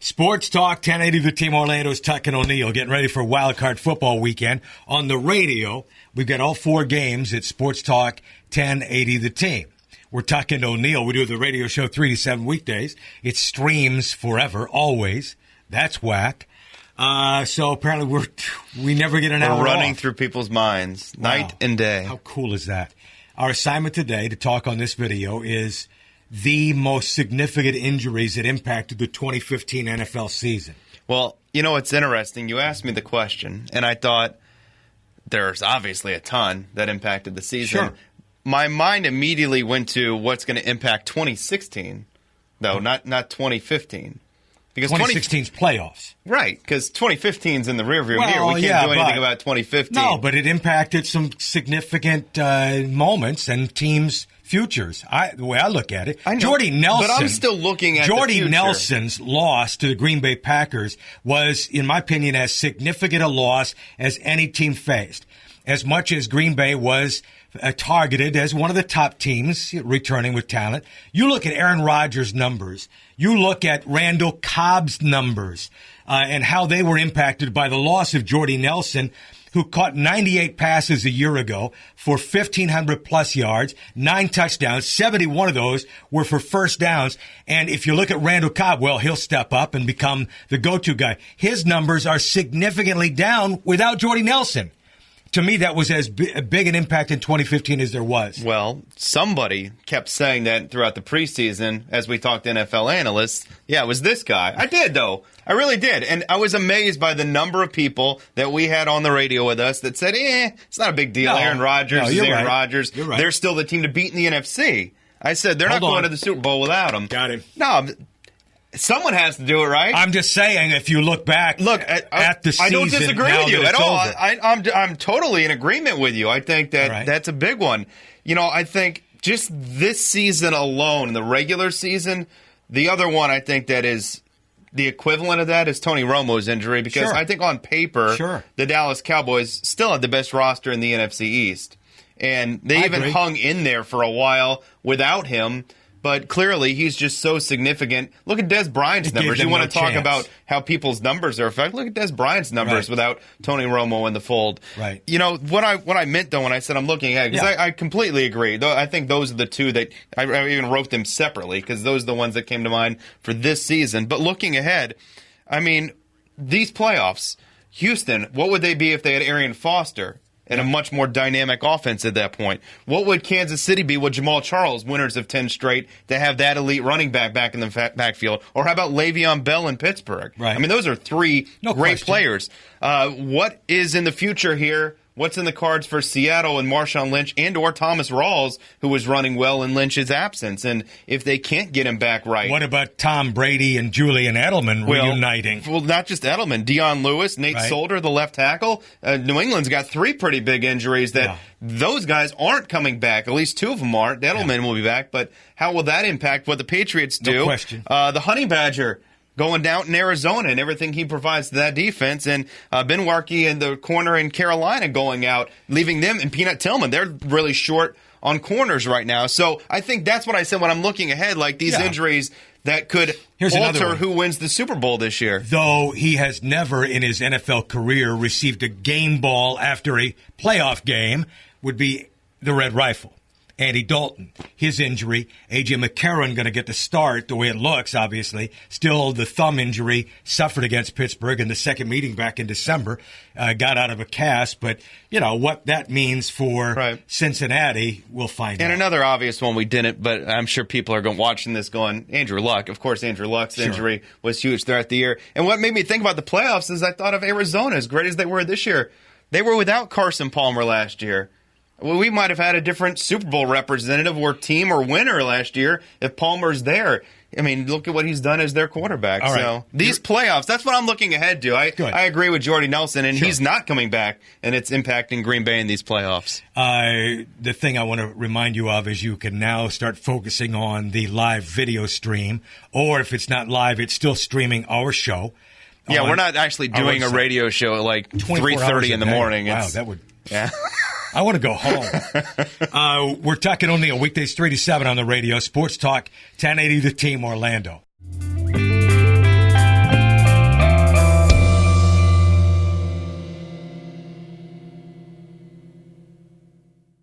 Sports Talk 1080 The Team Orlando's Tuck and O'Neill getting ready for Wild Card Football Weekend. On the radio, we've got all four games at Sports Talk 1080 The Team. We're Tuck and O'Neill. We do the radio show 3 to 7 weekdays. It streams forever, always. That's whack. So apparently we never get an hour running off. Through people's minds, night and day. How cool is that? Our assignment today to talk on this video is the most significant injuries that impacted the 2015 NFL season. Well, you know, it's interesting. You asked me the question, and I thought there's obviously a ton that impacted the season. Sure. My mind immediately went to what's going to impact 2016, though, not 2015. Because 2016's playoffs. Right, because 2015's in the rearview mirror. Well, We can't do anything about 2015. No, but it impacted some significant moments and teams' futures. The way I look at it, Jordy Nelson. But I'm still looking at Jordy the future. Nelson's loss to the Green Bay Packers was, in my opinion, as significant a loss as any team faced. As much as Green Bay was targeted as one of the top teams returning with talent. You look at Aaron Rodgers' numbers. You look at Randall Cobb's numbers and how they were impacted by the loss of Jordy Nelson, who caught 98 passes a year ago for 1,500-plus yards, 9 touchdowns. 71 of those were for first downs. And if you look at Randall Cobb, well, he'll step up and become the go-to guy. His numbers are significantly down without Jordy Nelson. To me, that was as big an impact in 2015 as there was. Well, somebody kept saying that throughout the preseason as we talked to NFL analysts. Yeah, it was this guy. I did, though. I really did. And I was amazed by the number of people that we had on the radio with us that said, it's not a big deal. No, Aaron Rodgers is Aaron Rodgers. You're right. They're still the team to beat in the NFC. I said, they're not going to the Super Bowl without him. Got him. No, someone has to do it, right? I'm just saying, if you look back at the season, I don't disagree with you at all. Over. I'm totally in agreement with you. I think that that's a big one. You know, I think just this season alone, the regular season, the other one I think that is the equivalent of that is Tony Romo's injury because I think on paper, the Dallas Cowboys still had the best roster in the NFC East. And they even hung in there for a while without him. But clearly, he's just so significant. Look at Des Bryant's numbers. You want to talk about how people's numbers are affected? Look at Des Bryant's numbers without Tony Romo in the fold. Right. You know, what I meant, though, when I said I'm looking at it, because I completely agree. Though I think those are the two that I even wrote them separately, because those are the ones that came to mind for this season. But looking ahead, I mean, these playoffs, Houston, what would they be if they had Arian Foster? And a much more dynamic offense at that point. What would Kansas City be with Jamal Charles, winners of 10 straight, to have that elite running back in the backfield? Or how about Le'Veon Bell in Pittsburgh? Right. I mean, those are three great players. What is in the future here? What's in the cards for Seattle and Marshawn Lynch and or Thomas Rawls, who was running well in Lynch's absence? And if they can't get him back right. What about Tom Brady and Julian Edelman reuniting? Well, not just Edelman. Dion Lewis, Nate Solder, the left tackle. New England's got 3 pretty big injuries that those guys aren't coming back. At least 2 of them aren't. Edelman will be back. But how will that impact what the Patriots do? No question. The Honey Badger going down in Arizona and everything he provides to that defense. And Ben Warkey in the corner in Carolina going out, leaving them, and Peanut Tillman. They're really short on corners right now. So I think that's what I said when I'm looking ahead, like these injuries that could alter who wins the Super Bowl this year. Though he has never in his NFL career received a game ball after a playoff game, would be the Red Rifle. Andy Dalton, his injury. A.J. McCarron going to get the start the way it looks, obviously. Still the thumb injury suffered against Pittsburgh in the second meeting back in December. Got out of a cast. But, you know, what that means for Cincinnati, we'll find out. And another obvious one we didn't, but I'm sure people are watching this going, Andrew Luck. Of course, Andrew Luck's injury was huge throughout the year. And what made me think about the playoffs is I thought of Arizona, as great as they were this year. They were without Carson Palmer last year. Well, we might have had a different Super Bowl representative or team or winner last year if Palmer's there. I mean, look at what he's done as their quarterback. All right. So these playoffs, that's what I'm looking ahead to. I agree with Jordy Nelson, and he's not coming back, and it's impacting Green Bay in these playoffs. The thing I want to remind you of is you can now start focusing on the live video stream, or if it's not live, it's still streaming our show. Yeah, we're not actually doing a radio show at like 3:30 in the morning. Wow, that would... Yeah. I want to go home. We're Tuck and O'Neill, weekdays 3 to 7 on the radio. Sports Talk, 1080 The Team, Orlando.